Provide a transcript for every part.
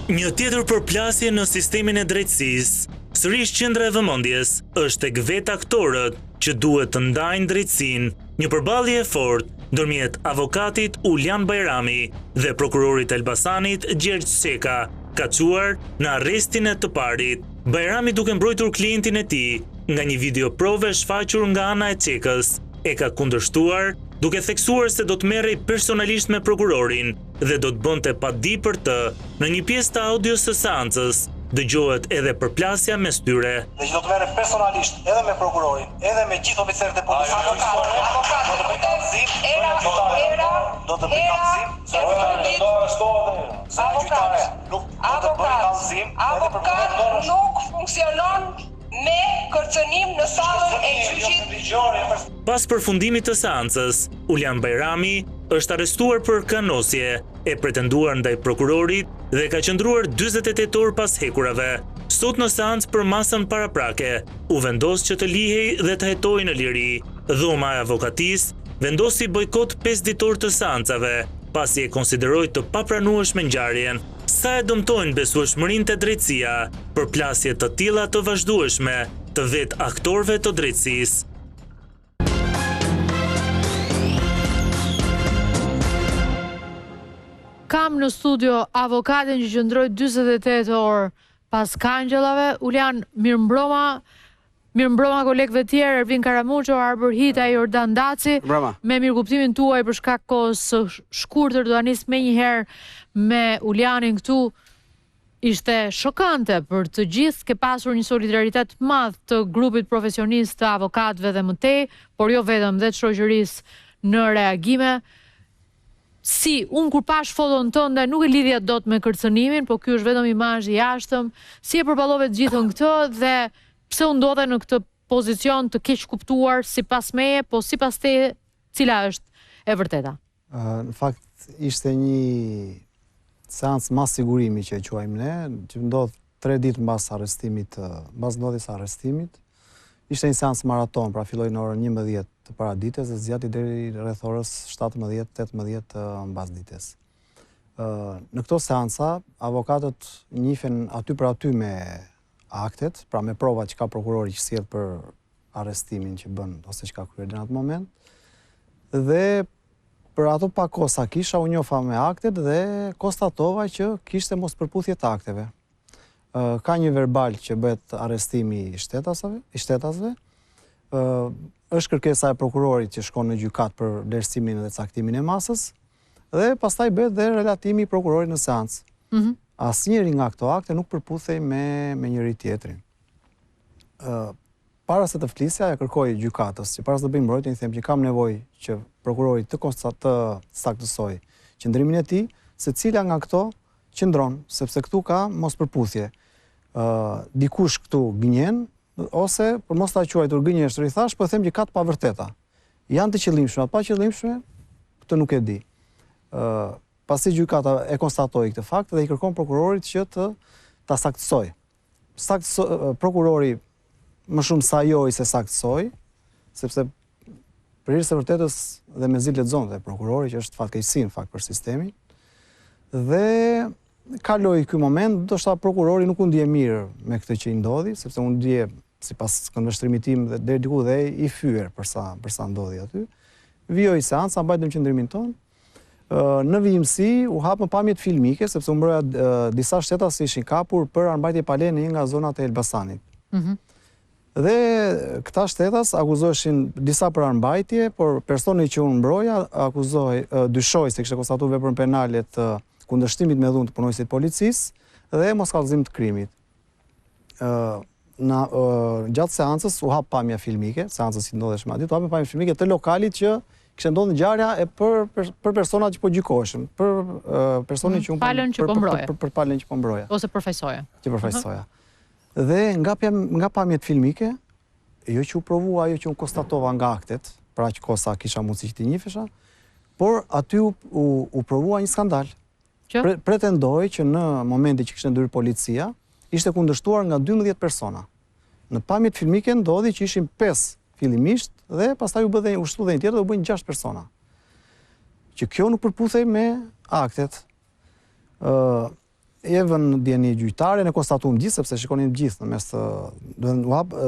Një tjetër përplasje në sistemin e drejtësisë, sërish qendra e vëmendjes, është tek vetë aktorët që duhet të ndajnë drejtësinë, një përballje e fortë ndërmjet avokatit Ulian Bajrami dhe prokurorit Elbasanit Gjergj Seka, ka çuar në arrestin e të parit. Bajrami, duke mbrojtur klientin e tij nga një video prove shfaqur nga ana e Cekës, e ka kundërshtuar duke theksuar se do të merrej personalisht me prokurorin dhe do të bënte padi për të. Në një pjesë të audios së seancës dëgjohet edhe përplasja mes tyre. Dhe që do të merre personalisht edhe me prokurorin, edhe me gjithë oficerët e policisë. Avokat nuk funksionon me kërcënim në sallën e gjyqit. Pas përfundimit të seancës, Ulian Bajrami është arrestuar për kanosje e pretenduar ndaj prokurorit dhe ka qëndruar 48 orë pas hekurave. Sot në seancë për masën paraprake u vendos që të lihej dhe të hetojë në liri. Dhoma e avokatisë vendosi bojkot 5 ditor të seancave, pasi e konsideroi të papranueshme ngjarjen. Sa e dëmtojnë besueshmërinë te drejtësia për plasje të tilla të vazhdueshme të vetë aktorëve të drejtësisë. Kam në studio avokatin që qëndroi 48 orë pas kangjëllave. Ulian, mirëmbroma kolegëve tjerë, Ervin Karamuqo, Arbër Hita, Jordan Daci. Me mirëkuptimin tuaj për shkak kohës së shkurtër, do nis menjëherë me Ulianin këtu. Ishte shokante për të gjithë, ke pasur një solidaritet madh të grupit profesionist të avokatëve dhe mëtej, por jo vetëm, dhe të shoqërisë në reagime. Si, unë kur pash foton tënde nuk e lidhja dot me kërcënimin, po ky është vetëm imazh i jashtëm. Si e përballove të gjithën këtë dhe pse u ndodhe në këtë pozicion të keq kuptuar sipas meje, po sipas teje, cila është e vërteta? Në fakt ishte një seancë mas sigurimi që e quajmë ne, që ndodh 3 ditë mbas arrestimit, mbas ndodhjes së arrestimit. Ishte një seancë maraton, pra filloi në orën 11 të paradites dhe zgjati deri rreth orës 17-18 mbasdites. Në këto seanca, avokatët njihen aty për aty me aktet, pra me provat që ka prokurori që sjell për arrestimin që bën ose që ka kryer në atë moment. Dhe për ato pak kohë sa kisha, u njofa me aktet dhe konstatova që kishte mospërputhje të akteve. Ka një verbal që bëhet arrestimi i shtetasve, është kërkesa e prokurorit që shkon në gjykat për vlerësimin dhe caktimin e masës, dhe pastaj bëhet dhe relatimi i prokurorit në seancë. Asnjëri nga këto akte nuk përputhej me njëri tjetrin. Para se të flisja, e kërkoj gjykatës që para se të bëjmë mbrojtjen, i them që kam nevojë që prokurori të saktësoj qëndrimin e tij, se cila nga këto qëndron, sepse këtu ka mospërputhje. Dikush këtu gënjen, ose për mos ta quajtur gënjeshtër, i thash, po them që ka të pavërteta. Janë të qëllimshme, apo pa qëllimshme, këtë nuk e di. Pasi gjykata e konstatoi këtë fakt dhe i kërkon prokurorit që ta saktësoj. Prokurori më shumë sajoi se saktësoi, sepse për hir të vërtetës dhe mezi lexonte prokurori që është fatkeqësi në fakt për sistemin. Dhe kaloi ky moment, ndoshta prokurori nuk u ndje mirë me këtë që i ndodhi, sepse u ndje sipas këndvështrimit tim dhe deri diku dhe i fyer për sa ndodhi aty. Vijoi seanca, mbajtëm qendrimin ton. Në vijimsi u hapën pamjet filmike, sepse u mbrojnë disa shtetas që ishin kapur për armbajtje pale në një nga zonat e Elbasanit. Dhe këta shtetas akuzoheshin disa për armbajtje, por personi që unë mbroja dyshoi se kishte konstatuar veprën penale të kundërshtimit me dhunë të punojësit policisë dhe moskallëzim të krimit. Gjatë seancës u hap pamja filmike, seancës që ndodheshme aty, u hapën pamja filmike të lokalit që kishte ndodhur ngjarja e për personat që po gjykoheshin, për personin që palën që po mbroje. Për palën që po mbroje. Ose përfaqësoje. Që përfaqësoja. Dhe nga pamjet filmike, jo që u provua, ajo që unë konstatova nga aktet, pra që kosa kisha mundësi që t'i njihesha, por aty u provua një skandal. Pretendoj që në momenti që kishte ndyrë policia, ishte kundërshtuar nga 12 persona. Në pamjet filmike ndodhi që ishin 5 fillimisht dhe pastaj u shtu dhe një tjetër dhe u bëjnë 6 persona. Që kjo nuk përputhej me aktet. e vën dieni gjyqtare, ne konstatuam gjithë sepse shikonin gjithë në mes të,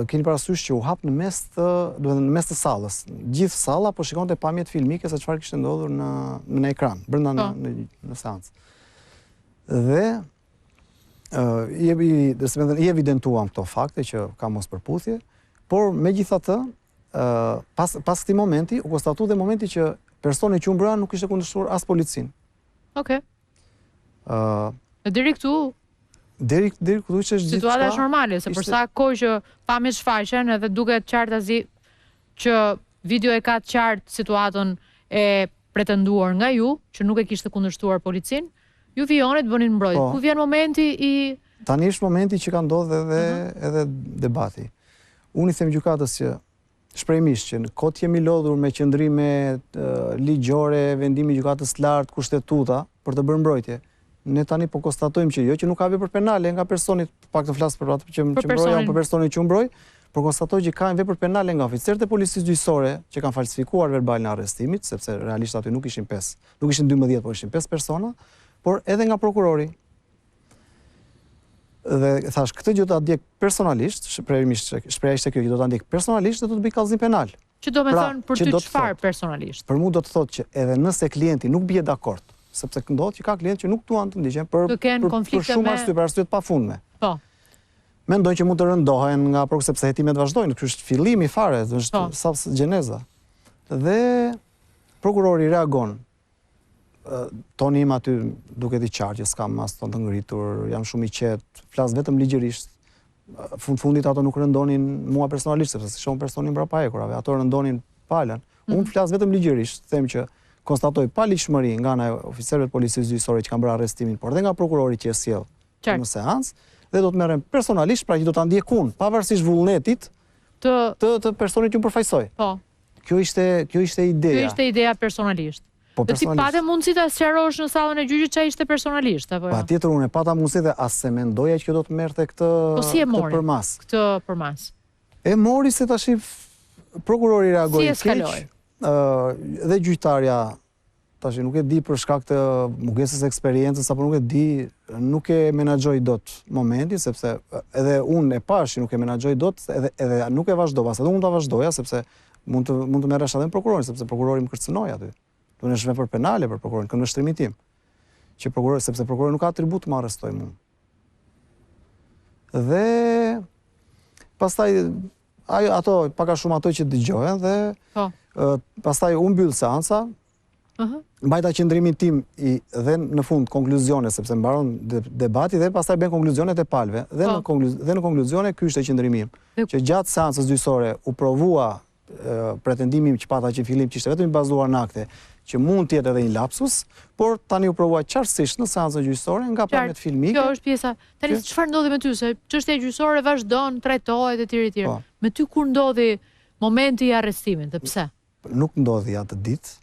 keni parasysh që u hap në mes të sallës. Gjithë salla po shikonte pamjet filmike se çfarë kishte ndodhur në ekran, brenda në seancë. Dhe i evidentuam këto fakte që ka mospërputhje, por megjithatë, pas këtij momenti u konstatu dhe momenti që personi që u mbrojnë nuk ishte kundërshtuar as policinë. Okej. Deri këtu këtu ishte gjithçka. Situata është normale, se për sa kohë që pamjet shfaqen edhe duket qartazi që video e ka të qartë situatën e pretenduar nga ju, që nuk e kishte kundërshtuar policinë, ju vionit bënin mbrojtje. Ku vjen momenti i... Tani është momenti që ka ndodhur edhe debati. Unë i them gjykatës që shprehimisht që në kot jemi lodhur me qëndrime ligjore, vendimi i gjykatës lartë, kushtetuta për të bërë mbrojtje. Ne tani po konstatojmë që që nuk ka vepër penale nga personi, pak të flas për atë që mbrojnë për personin që u mbroj, por konstatoj që ka vepër penale nga oficerët e policisë gjyqësore që kanë falsifikuar verbalin e arrestimit, sepse realisht aty nuk ishin 12, por ishin 5 persona, por edhe nga prokurori. Dhe thash, këtë gjë do ta ndjek personalisht, shpreha ishte kjo që do ta ndjek personalisht dhe do të bëj kallëzim penal. Që do me thënë për ty çfarë personalisht? Për mua do të thotë që edhe nëse klienti nuk bie dakord, sepse ndodh që ka klientë që nuk duan të ndiqen për shumë arsye, për arsye të pafundme. Po. Mendojnë që mund të rëndohen sepse hetimet vazhdojnë, ky është fillimi fare, është sa gjeneza. Dhe prokurori reagon. Toni im aty duket i qartë që s'kam as ton të ngritur, jam shumë i qetë, flas vetëm ligjërisht. Fundit ato nuk rëndonin mua personalisht, sepse shohun personin mbrapa ekurave, ato rëndonin palën. Unë flas vetëm ligjërisht, them që konstatoj paligjshmëri nga ana e oficerëve të policisë gjyqësore që kanë bërë arrestimin, por edhe nga prokurori që e sjell në seancë, dhe do të merrem personalisht, pra që do ta ndjek unë, pavarësisht vullnetit të personit që më përfaqësoj. Po. Kjo ishte ideja. Kjo ishte ideja personalisht. Dhe ti pate mundësi ta sqarosh në sallën e gjyqit çfarë ishte personalisht apo jo? Patjetër unë pata mundësi dhe as se mendoja që do të merrte këtë përmas. Këtë përmas. E mori se tash prokurori reagoi keq. Dhe gjyqtarja tash nuk e di për shkak të mungesës eksperiencës apo nuk e di, nuk e menaxhoi dot momentin sepse edhe unë e pash që nuk e menaxhoi dot, edhe nuk e vazhdova, sa do mund ta vazhdoja sepse mund të merresh edhe me prokurorin sepse prokurori më kërcënoi aty. Do në shvepër penale për prokurorin, kënë vështrimin tim. Sepse prokurori nuk ka atribut të më arrestoj mua. Dhe pastaj ato paka shumë ato që dëgjohen dhe pastaj unë mbyll seanca, mbajta qëndrimin tim dhe në fund konkluzione, sepse mbaron debati dhe pastaj bën konkluzionet e palëve. Dhe në konkluzione ky ishte qëndrimi im, që gjatë seancës gjyqësore u provua pretendimim që pata që në fillim që ishte vetëm i bazuar në akte, që mund tjetë edhe një lapsus, por tani u provua qartësisht në seancën gjyqësore nga pamjet filmike. Kjo është pjesa. Tani çfarë ndodhi me ty, se çështja gjyqësore vazhdon, trajtohet etj. Me ty kur ndodhi momenti i arrestimit, dhe pse? Nuk ndodhi atë ditë.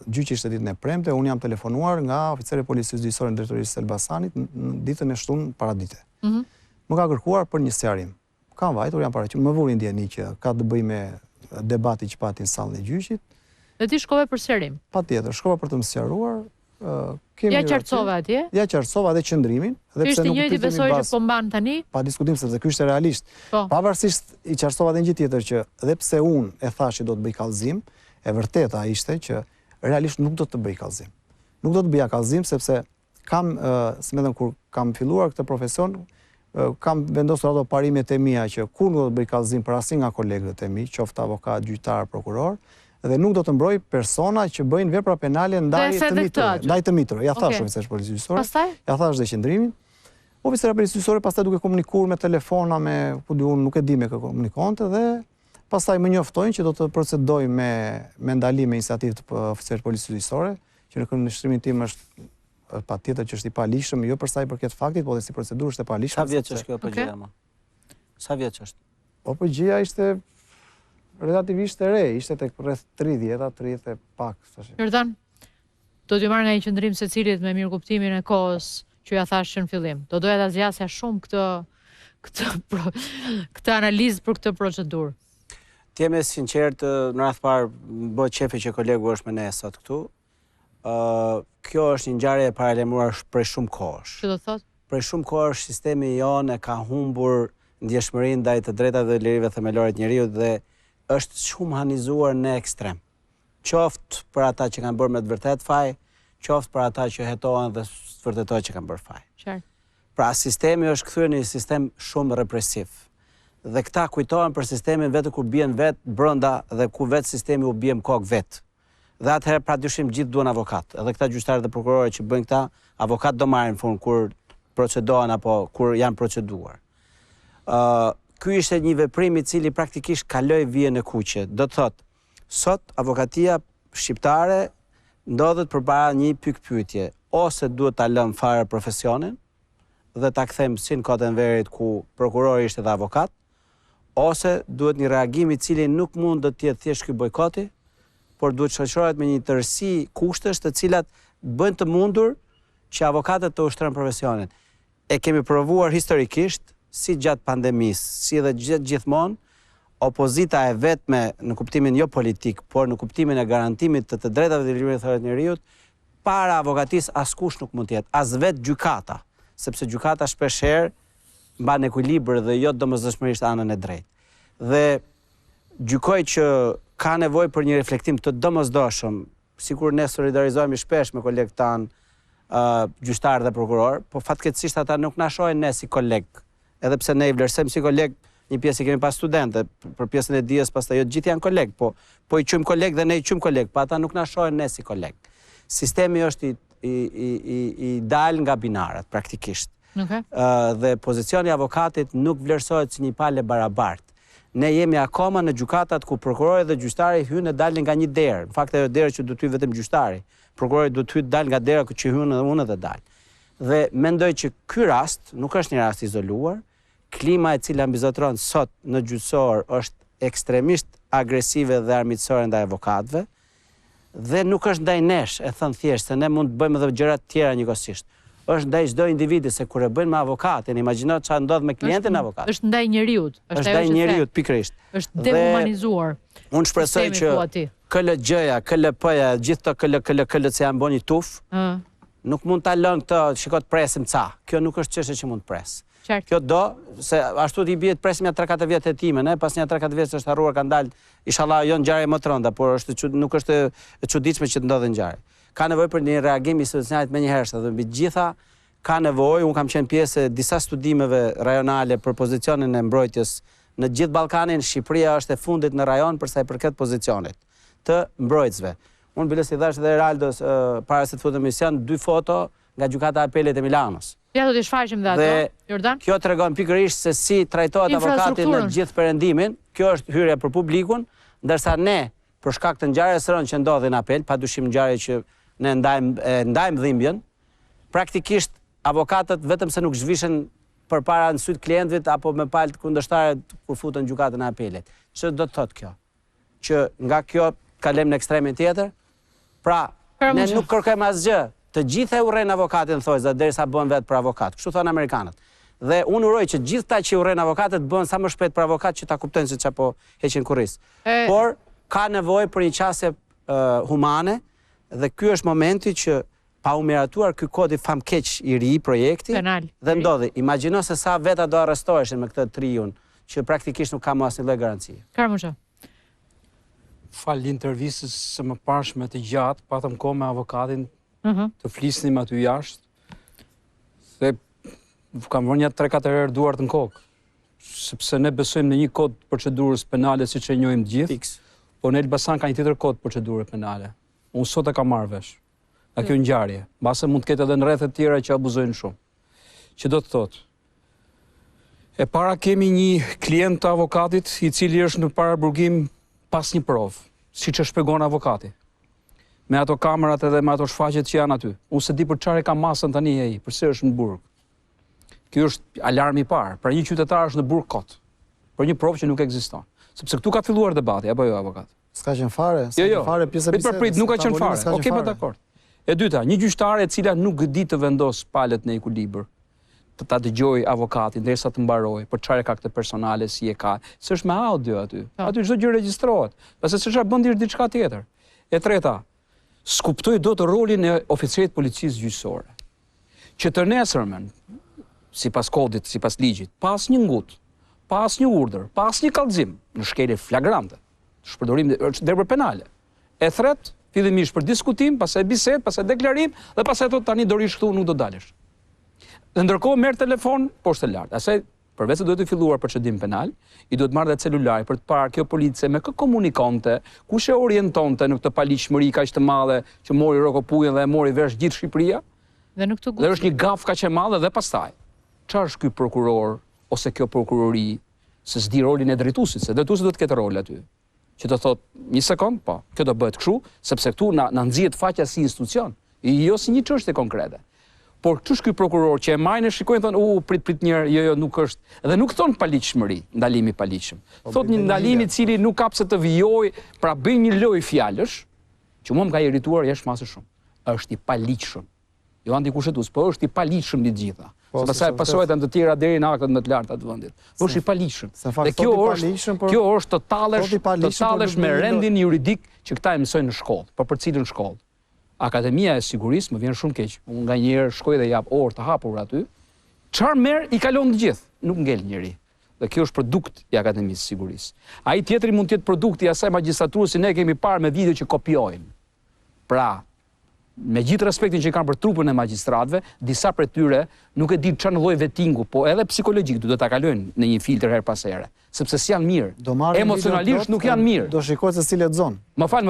Gjyqi ishte ditën e premte, unë jam telefonuar nga oficeri i policisë gjyqësore në drejtorisë së Elbasanit në ditën e shtunë paradite. Më ka kërkuar për një sqarim. Kam vajtur, jam paraqur, më vuri ndjeni që ka të bëjë me debati që pati në sallën e gjyqit. Dhe ti shkove për sqarim? Patjetër, shkova për të më sqaruar. Ja qartësova atje? Ja qartësova edhe qëndrimin. Ky ishte njëjti besoj që po mban tani? Pa diskutim sepse ky ishte realisht. Pavarësisht i qartësova edhe një gjë tjetër që edhe pse unë e thash që do të bëj kallëzim, e vërteta ishte që realisht nuk do të bëj kallëzim. Nuk do të bëja kallëzim sepse kam, kur kam filluar këtë profesion, kam vendosur ato parimet e mia që kur nuk do të bëj kallëzim për asnjë nga kolegët e mi, qoftë avokat, gjyqtar, prokuror, dhe nuk do të mbroj persona që bëjnë vepra penale ndaj të miturve. Ja thash oficerit policisë gjyqësore, ja thash dhe qëndrimin. Oficeri i policisë gjyqësore pastaj duke komunikuar me telefona, me unë nuk e di me kë komunikonte dhe pastaj më njoftojnë që do të procedoj me ndalim me iniciativë të oficerit policisë gjyqësore, që në kundërshtimin tim është patjetër që është i paligjshëm, jo për sa i përket faktit, po dhe si procedurë është e paligjshme. Sa vjeç është kjo përgjigje më? Sa vjeç është? Po përgjigja ishte relativisht e re, ishte tek rreth 30 e pak. Jordan, do t'ju marr nga një qëndrim secilit me mirëkuptimin e kohës që ja thash në fillim. Do doja ta zgjasja shumë këtë analizë për këtë procedurë. Ti je me sinqert, në radh parë bëhet qefi që kolegu është me ne sot këtu. kjo është një ngjarje e paralajmëruar prej shumë kohësh. Që do thotë? Prej shumë kohësh sistemi jonë ka humbur ndjeshmërinë ndaj të drejtave dhe lirive themelore të njeriut dhe është humanizuar në ekstrem. Qoftë për ata që kanë bërë me të vërtet faj, qoftë për ata që hetohen dhe vërtetojnë që kanë bërë faj. Qartë. Pra sistemi është kthyer në një sistem shumë represiv. Dhe këta kujtohen për sistemin vetë kur bien vetë brenda dhe ku vetë sistemi u bie në kokë vetë. Dhe atëherë pra dyshim gjithë duan avokat. Edhe këta gjyqtarë dhe prokurorë që bëjnë këta, avokat do marrin fund kur procedohen apo kur janë proceduar. Ky ishte një veprim i cili praktikisht kaloi vijën e kuqe. Do të thotë, sot avokatia shqiptare ndodhet përpara një pikpyetje, ose duhet ta lëm fare profesionin dhe ta kthejmë si në kotën verit ku prokurori ishte dhe avokat, ose duhet një reagim i cili nuk mund të jetë thjesht ky bojkoti, por duhet shoqërohet me një tërësi kushtesh të cilat bëjnë të mundur që avokatët të ushtrojnë profesionin. E kemi provuar historikisht, si gjatë pandemisë, si edhe gjithmonë, opozita e vetme në kuptimin jo politik, por në kuptimin e garantimit të drejtave dhe lirive të njeriut, para avokatisë askush nuk mund të jetë, as vetë gjykata, sepse gjykata shpeshherë mban ekuilibër dhe jo domosdoshmërisht anën e drejtë. Dhe gjykoj që ka nevojë për një reflektim të domosdoshëm, sikur ne solidarizohemi shpesh me kolegët tanë, gjyqtarë dhe prokuror, po fatkeqësisht ata nuk na shohin ne si koleg, edhe pse ne i vlerësojmë si koleg, një pjesë kemi pas studente, për pjesën e dijes pastaj jo gjithë janë koleg, po i quajmë koleg dhe ne i quajmë koleg, po ata nuk na shohin ne si koleg. Sistemi është i dal nga binaret praktikisht. Dhe pozicioni i avokatit nuk vlerësohet si një palë barabartë. Ne jemi akoma në gjykatat ku prokurori dhe gjyqtari hyjnë e dalin nga një derë. Në fakt ajo derë që do të hyjë vetëm gjyqtari. Prokurori do të hyjë dal nga dera që hyjnë edhe unë dhe dal. Dhe mendoj që ky rast nuk është një rast izoluar. Klima e cila mbizotron sot në gjyqësor është ekstremisht agresive dhe armiqësore ndaj avokatëve. Dhe nuk është ndaj nesh, e thënë thjesht, se ne mund të bëjmë edhe gjëra të tjera njëkohësisht. Është ndaj çdo individi, se kur e bëjnë me avokatin, imagjino çfarë ndodh me klientin e avokatit. Është ndaj njeriut. Është ndaj njeriut pikërisht. Është dehumanizuar. Unë shpresoj që KLG-ja, KLP-ja, gjithë këto KL që janë bënë tuf, nuk mund ta lënë këtë, shikoj të presim ca. Kjo nuk është çështje që mund të pres. Kjo do, se ashtu t'i bie të presim ja 3-4 vjet hetimin, pas një 3-4 vjet është harruar, ka dalë, inshallah jo ngjarje më të rënda, por nuk është e çuditshme që të ndodhë ngjarje. Ka nevojë për një reagim institucional menjëhershëm dhe mbi gjitha ka nevojë, unë kam qenë pjesë e disa studimeve rajonale për pozicionin e mbrojtjes në gjithë Ballkanin. Shqipëria është e fundit në rajon për sa i përket pozicionit të mbrojtësve. Unë biles i dhash edhe Heraldos para se të futem në emision 2 foto nga gjykata e apelit e Milanos. Ja do t'i shfaqim dhe ato, Jordan. Kjo tregon pikërisht se si trajtohet avokati në gjithë perëndimin. Kjo është hyrje për publikun, ndërsa ne për shkak të ngjarjes së rëndë që ndodhi në apel, padyshim ngjarje që ne ndajmë dhimbjen, praktikisht avokatët vetëm se nuk zhvishen përpara në syt klientëve apo me palë kundërshtare kur futen në gjykatën e apelit. Ç'do të thotë kjo? Që nga kjo kalem në ekstremin tjetër? Pra, ne nuk kërkojmë asgjë. Të gjithë e urrejnë avokatin thojza derisa bën vetë për avokat. Kështu thonë amerikanët. Dhe unë uroj që gjithë ta që urrejnë avokatët bën sa më shpejt për avokat që ta kuptojnë se çapo heqin kurriz. Por ka nevojë për një qasje humane dhe ky është momenti që pa u miratuar ky kod i famkeq i ri projekti dhe ndodhi. Imagjino se sa veta do arrestoheshin me këtë triun që praktikisht nuk ka më asnjë lloj garancie. Karmusha. Fal intervistës së mëparshme të gjatë, patëm kohë me avokatin të flisnim aty jashtë, dhe kam vënë 3-4 herë duart në kokë, sepse ne besojmë në një kod procedurës penale si që e njohim gjithë, po në Elbasan ka një tjetër kod procedurë penale. Unë sot e kam marrë vesh. A kjo ngjarje, mbase mund të ketë edhe në rrethet tjera që abuzojnë shumë. Që do të thotë, e para kemi një klient të avokatit i cili është në paraburgim pas një provë, siç e shpjegon avokati. Me ato kamerat edhe me ato shfaqjet që janë aty. Unë se di për çfarë ka masën tani ai, përse është në burg. Ky është alarmi i parë. Pra një qytetar është në burg kot. Për një provë që nuk ekziston. Sepse këtu ka filluar debati, apo jo avokat? S'ka qenë fare, fare pjesë e bisedës. Prit, nuk ka qenë fare. Okej, po dakord. E dyta, një gjyqtare e cila nuk di të vendos palët në ekuilibër, të ta dëgjoj avokatin derisa të mbaroj, për çfarë ka këtë personale, si e ka. S'është me audio aty. Aty çdo gjë regjistrohet. Pasi s'është bën diçka tjetër. E treta, s'kuptoj do të rolin e oficerit policisë gjyqësore. Që të nesërmen, si pas kodit, si pas ligjit, pas një ngut, pas një urdhër, pas një kallëzim, në shkelje flagrante, shpërdorim derdhër penale, e thret, fillimisht për diskutim, pastaj bisedë, pastaj deklarim, dhe pastaj thotë tani do rish këtu, nuk do dalësh. Dhe ndërkohë merr telefon poshtë lart. Asaj përveç se duhet të filluar procedim penal, i duhet marrë dhe celulari për të parë kjo policie me kë komunikonte, kush e orientonte në këtë paligjshmëri kaq të madhe që mori rokopujën dhe e mori vesh gjithë Shqipëria. Dhe në këtë Dhe është një gaf kaq e madhe dhe pastaj. Çfarë është ky prokuror ose kjo prokurori se s'di rolin e drejtuesit, se drejtuesi do të ketë rol aty. Që të thotë një sekond, po, kjo do bëhet kështu, sepse këtu na nxjihet faqja si institucion, jo si një çështje konkrete. Por ç'është ky prokuror që e marrin e shikojnë thonë, prit njëherë, jo, nuk është. Dhe nuk thon paligjshmëri, ndalimi i paligjshëm. Thot një ndalim i cili nuk ka pse të vijoj, pra bëj një lojë fjalësh, që mua më ka irrituar jashtëmasë shumë. Është i paligjshëm. Jo antikushtetues, po është i paligjshëm mbi të gjitha. Sepse pasojat janë të tjera deri në aktet më të larta të vendit. Është i paligjshëm. Dhe kjo është totalesh me rendin juridik që këta e mësojnë në shkollë, po për cilën shkollë? Akademia e Sigurisë më vjen shumë keq. Unë nganjëherë shkoj dhe jap orë të hapur aty. Çfarë merr i kalon të gjithë, nuk ngel njëri. Dhe kjo është produkt i Akademisë së Sigurisë. Ai tjetri mund të jetë produkt i asaj magjistraturës që ne kemi parë me video që kopjojnë. Pra, me gjithë respektin që kanë për trupën e magjistratëve, disa prej tyre nuk e di çfarë lloj vettingu, po edhe psikologjik duhet ta kalojnë në një filtr her pas here, sepse s'janë mirë. Emocionalisht nuk janë mirë. Do shikoj se si lexon. Më fal.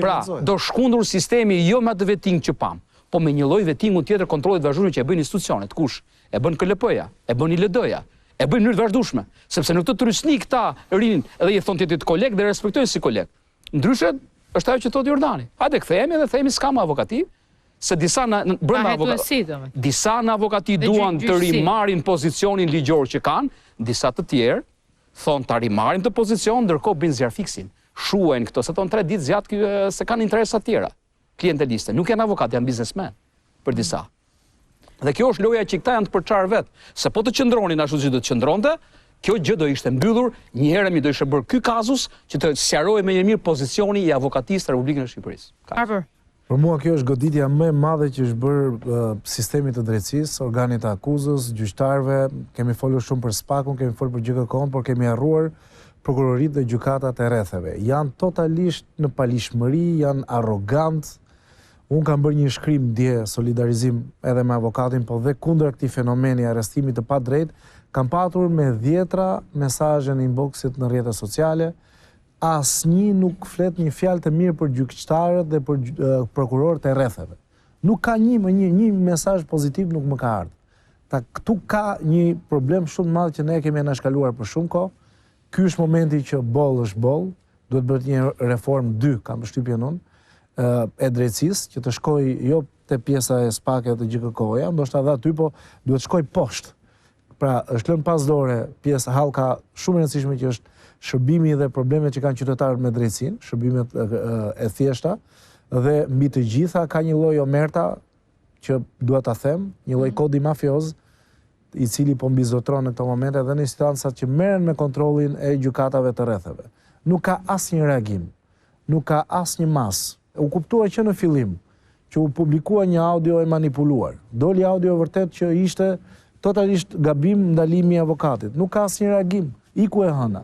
Pra, do shkundur sistemi jo me atë vetting që pam, po me një lloj vettingu tjetër kontrollit të vazhdueshëm që e bëjnë institucionet. Kush? E bën KLP-ja, e bën ILD-ja, e bëjnë në mënyrë të vazhdueshme, sepse në këtë trysni këta rinin edhe i thon tjetrit koleg dhe respektojnë si koleg. Ndryshe është ajo që thotë Jordani. Hajde kthehemi dhe themi s'kam avokativ, se disa në avokati duan të rimarin pozicionin ligjor që kanë, disa të tjerë thonë ta rimarin të pozicion, ndërkohë bëjnë zjarfiksin. Shuajnë këto, se thonë 3 ditë zjatë se kanë interesa tjera, klienteliste. Nuk janë avokat, janë biznesmen për disa. Dhe kjo është loja që këta janë të përçarë vetë, se po të qëndronin ashtu që do të qëndronte, kjo gjë do ishte mbyllur, një herë mi do ishte bërë ky kazus që të sqarohej më mirë pozicioni i avokatisë të Republikën e Shqipërisë. Për mua kjo është goditja më e madhe që është bërë sistemit të drejtësisë, organit të akuzës, gjyqtarëve, kemi folur shumë për SPAK-un, kemi folur për GKK-n, por kemi harruar prokuroritë dhe gjykatat e rretheve. Janë totalisht në paligjshmëri, janë arrogant. Unë kam bërë një shkrim dje solidarizim edhe me avokatin, po dhe kundër këtij fenomeni arrestimit të padrejtë, kam patur me 10 mesazhe në inboxit në rrjetet sociale. Asnjë nuk flet një fjalë të mirë për gjyqtarët dhe për prokurorët e rretheve. Nuk ka një mesazh pozitiv nuk më ka ardhur. Këtu ka një problem shumë të madh që ne kemi anashkaluar për shumë kohë. Ky është momenti që boll është boll, duhet bërë një reformë 2, kam përshtypjen unë, e drejtësisë, që të shkojë jo te pjesa e SPAK-it të GKK-ja, ndoshta edhe aty, po duhet shkojë poshtë. Pra, është lënë pas dore pjesë hallka shumë e rëndësishme që është shërbimi dhe problemet që kanë qytetarët me drejtësinë, shërbimet e thjeshta, dhe mbi të gjitha ka një lloj omerta që dua ta them, një lloj kodi mafioz i cili po mbizotron në këto momente dhe në instancat që merren me kontrollin e gjykatave të rretheve. Nuk ka asnjë reagim, nuk ka asnjë mas. U kuptua që në fillim që u publikua një audio e manipuluar. Doli audio vërtet që ishte totalisht gabim ndalimi i avokatit. Nuk ka asnjë reagim. Iku e hëna.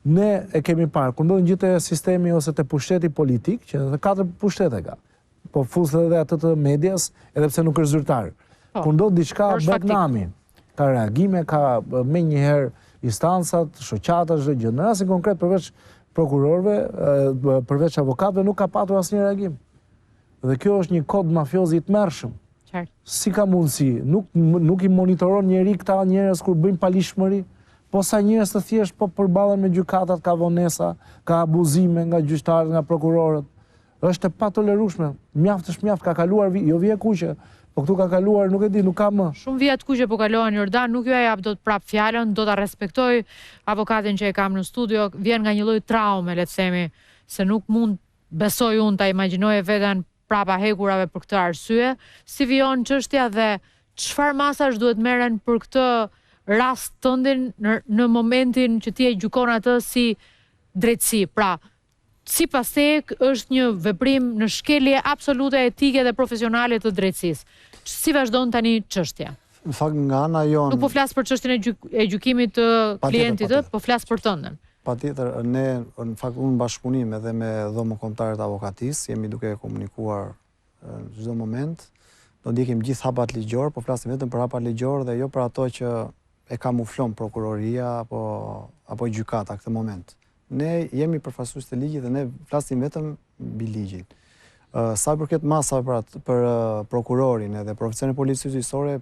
Ne e kemi parë, kur ndodhin gjithë te sistemi ose te pushteti politik, që edhe 4 pushtete ka. Po fuset edhe atë të medias, edhe pse nuk është zyrtar. Kur ndodh diçka bëhet nami. Ka reagime, ka menjëherë instancat, shoqata, çdo gjë. Në rastin konkret përveç prokurorëve, përveç avokatëve nuk ka patur asnjë reagim. Dhe kjo është një kod mafioz i tmerrshëm. Si ka mundësi? Nuk i monitoron njeri këta njerëz kur bëjnë paligjshmëri? Po sa njerëz të thjesht po përballen me gjykatat, ka vonesa, ka abuzime nga gjyqtarët, nga prokurorët. Është e patolerueshme. Mjaft është mjaft, ka kaluar jo vije kuqe, po këtu ka kaluar, nuk e di, nuk ka më. Shumë vjet kuqe po kalohen Jordan, nuk ju ja jap dot prap fjalën, do ta respektoj avokatin që e kam në studio, vjen nga një lloj traume, le të themi, se nuk mund besoj unë ta imagjinoj veten prapa hekurave për këtë arsye. Si vijon çështja dhe çfarë masash duhet merren për këtë rast tëndin në momentin që ti e gjykon atë si drejtësi. Pra, sipas tek është një veprim në shkelje absolute etike dhe profesionale të drejtësisë. Si vazhdon tani çështja? Në fakt nga ana jonë... Nuk po flas për çështjen e gjykimit të klientit, po flas për tëndën. Patjetër, ne në fakt unë bashkëpunim edhe me dhomën kombëtare të avokatisë, jemi duke komunikuar në çdo moment. Do ndjekim gjithë hapat ligjor, po flasim vetëm për hapat ligjor dhe jo për ato që e kamuflon prokuroria apo gjykata këtë moment. Ne jemi përfaqësues të ligjit dhe ne flasim vetëm mbi ligjin. Sa i përket masave për prokurorin edhe profesionin e policisë gjyqësore,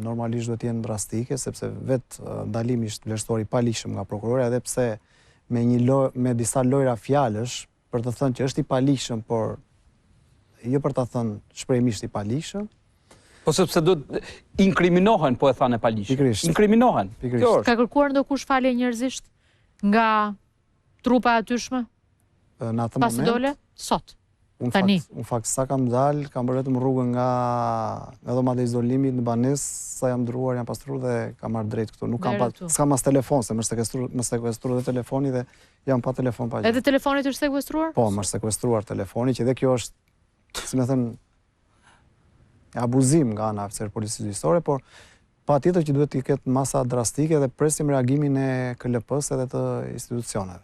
normalisht duhet të jenë drastike, sepse vetë ndalimi është vlerësuar i paligjshëm nga prokuroria, edhe pse me disa lojra fjalësh për të thënë që është i paligjshëm, por jo për të thënë shprehimisht i paligjshëm. Po sepse do të inkriminohen, po e thanë e paligjshëm. Inkriminohen. Ka kërkuar ndokush falje njerëzisht nga trupa atyshme? Në atë moment. Pasi dole? Sot. Unë fakt sa kam dalë, kam bërë vetëm rrugën nga dhomat e izolimit në Banesë, sa jam ndruar, jam pastruar dhe kam marrë drejt këtu. Nuk kam s'kam as telefon, se më sekuestruar dhe telefoni dhe jam pa telefon pa gjë. Edhe telefonit është sekuestruar? Po, më sekuestruar telefoni, që edhe kjo është, si më thënë, abuzim nga ana e policisë gjyqësore, por patjetër që duhet të ketë masa drastike dhe presim reagimin e KLP-s edhe të institucioneve.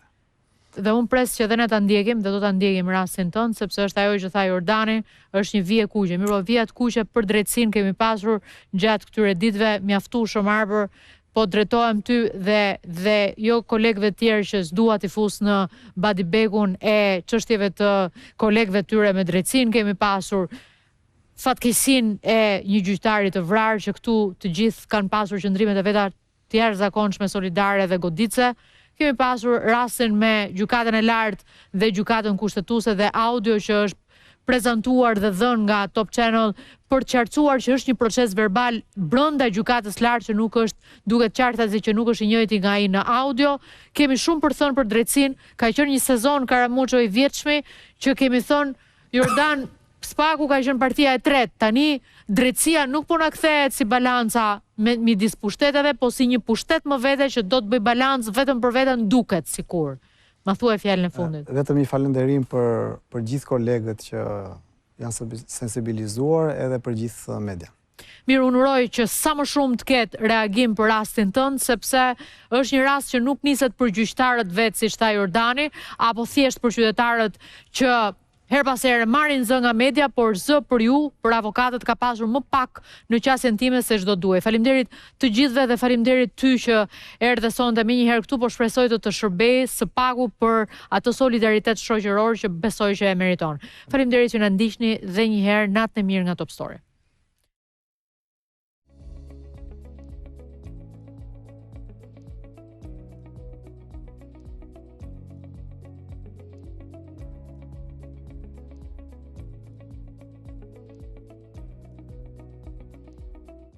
Dhe unë pres që edhe ne ta ndjekim, dhe do ta ndjekim rastin tonë, sepse është ajo që tha Jordani, është një vije kuqe. Mirë, vija të kuqe për drejtësinë kemi pasur gjatë këtyre ditëve, mjaftueshëm arbër, po drejtohem ty dhe jo kolegëve tjerë që s'dua t'i fus në badibekun e çështjeve të kolegëve tyre me drejtësinë kemi pasur. Fatkeqësinë e një gjyqtari të vrarë që këtu të gjithë kanë pasur qëndrimet e veta të jashtëzakonshme, solidare dhe godice. Kemi pasur rastin me gjykatën e lartë dhe gjykatën kushtetuese dhe audio që është prezantuar dhe dhënë nga Top Channel për të qartësuar që është një proces verbal brenda gjykatës lartë që nuk është duket qartë që nuk është i njëjti nga ai në audio. Kemi shumë për thënë për drejtësinë, ka qenë një sezon Karamuço i vjetshëm që kemi thënë Jordan Spaku ka qenë partia e tretë, tani drejtësia nuk po na kthehet si balanca midis pushteteve, po si një pushtet më vete që do të bëj balancë vetëm për veten duket sikur. Ma thuaj fjalën e fundit. Vetëm një falënderim për gjithë kolegët që janë sensibilizuar edhe për gjithë media. Mirë, unë uroj që sa më shumë të ketë reagim për rastin tënd, sepse është një rast që nuk niset për gjyqtarët vetë si tha Jordani, apo thjesht për qytetarët që her pas here marrin zë nga media, por zë për ju, për avokatët ka pasur më pak në qasjen time se çdo duhej. Faleminderit të gjithëve dhe faleminderit ty që erdhe sonte më një herë këtu, por shpresoj të shërbej së pagu për atë solidaritet shoqëror që besoj që e meriton. Faleminderit që na ndiqni dhe një herë natë e mirë nga Top Story.